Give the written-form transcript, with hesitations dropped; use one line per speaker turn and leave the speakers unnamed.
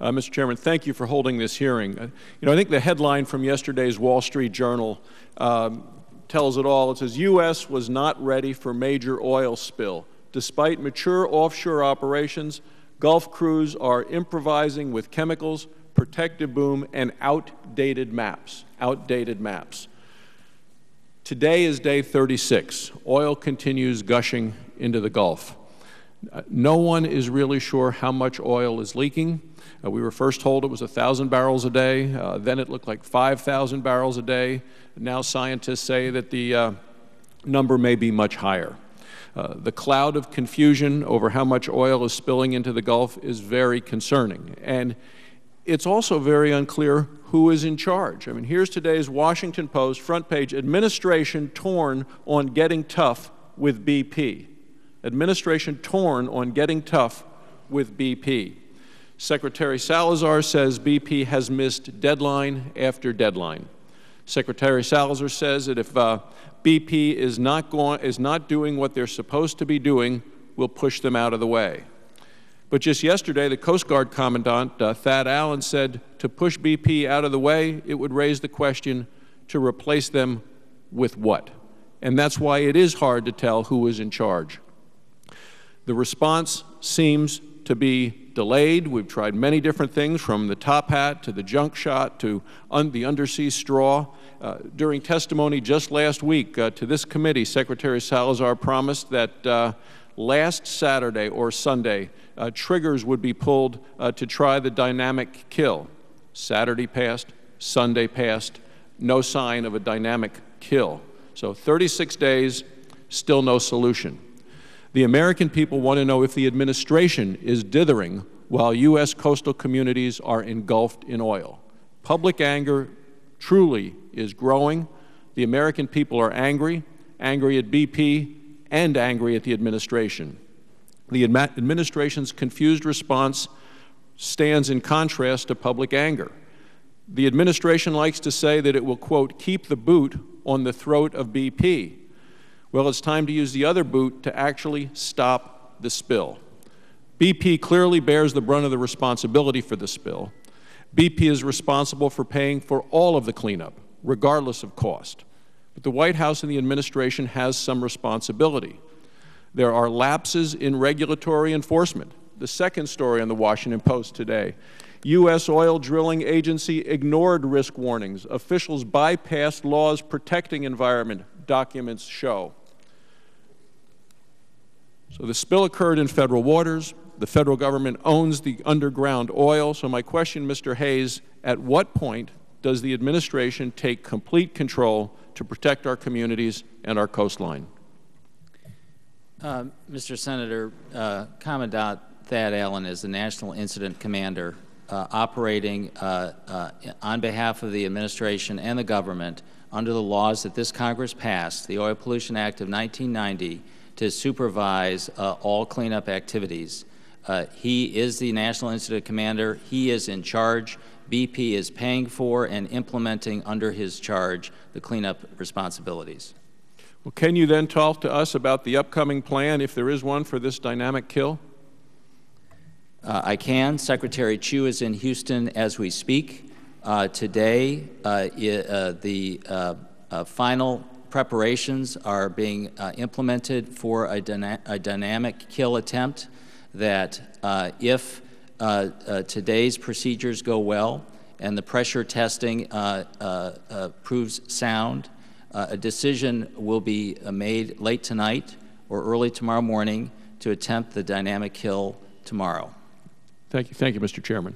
Mr. Chairman, thank you for holding this hearing. I think the headline from yesterday's Wall Street Journal tells it all. It says, U.S. was not ready for major oil spill. Despite mature offshore operations, Gulf crews are improvising with chemicals, protective boom, and outdated maps. Outdated maps. Today is day 36. Oil continues gushing into the Gulf. No one is really sure how much oil is leaking. We were first told it was 1,000 barrels a day. Then it looked like 5,000 barrels a day. Now scientists say that the number may be much higher. The cloud of confusion over how much oil is spilling into the Gulf is very concerning. And it's also very unclear who is in charge. I mean, here's today's Washington Post front page, administration torn on getting tough with BP. Administration torn on getting tough with BP. Secretary Salazar says BP has missed deadline after deadline. Secretary Salazar says that if BP is not doing what they're supposed to be doing, we'll push them out of the way. But just yesterday, the Coast Guard Commandant, Thad Allen, said to push BP out of the way, it would raise the question to replace them with what? And that's why it is hard to tell who is in charge. The response seems to be delayed. We've tried many different things, from the top hat to the junk shot to the undersea straw. During testimony just last week to this committee, Secretary Salazar promised that last Saturday or Sunday, triggers would be pulled to try the dynamic kill. Saturday passed, Sunday passed, no sign of a dynamic kill. So 36 days, still no solution. The American people want to know if the administration is dithering while U.S. coastal communities are engulfed in oil. Public anger truly is growing. The American people are angry at BP and angry at the administration. The administration's confused response stands in contrast to public anger. The administration likes to say that it will, quote, keep the boot on the throat of BP. Well, it's time to use the other boot to actually stop the spill. BP clearly bears the brunt of the responsibility for the spill. BP is responsible for paying for all of the cleanup, regardless of cost. But the White House and the administration has some responsibility. There are lapses in regulatory enforcement. The second story on the Washington Post today. U.S. Oil Drilling Agency ignored risk warnings. Officials bypassed laws protecting environment, documents show. So the spill occurred in federal waters. The federal government owns the underground oil. So my question, Mr. Hayes, at what point does the administration take complete control to protect our communities and our coastline?
Mr. Senator, Commandant Thad Allen is the National Incident Commander operating on behalf of the administration and the government under the laws that this Congress passed, the Oil Pollution Act of 1990, to supervise all cleanup activities. He is the National Incident Commander. He is in charge. BP is paying for and implementing under his charge the cleanup responsibilities.
Well, can you then talk to us about the upcoming plan, if there is one, for this dynamic kill?
I can. Secretary Chu is in Houston as we speak. Today, the final preparations are being implemented for a dynamic kill attempt that if today's procedures go well and the pressure testing proves sound, a decision will be made late tonight or early tomorrow morning to attempt the dynamic kill tomorrow.
Thank you, Mr. Chairman.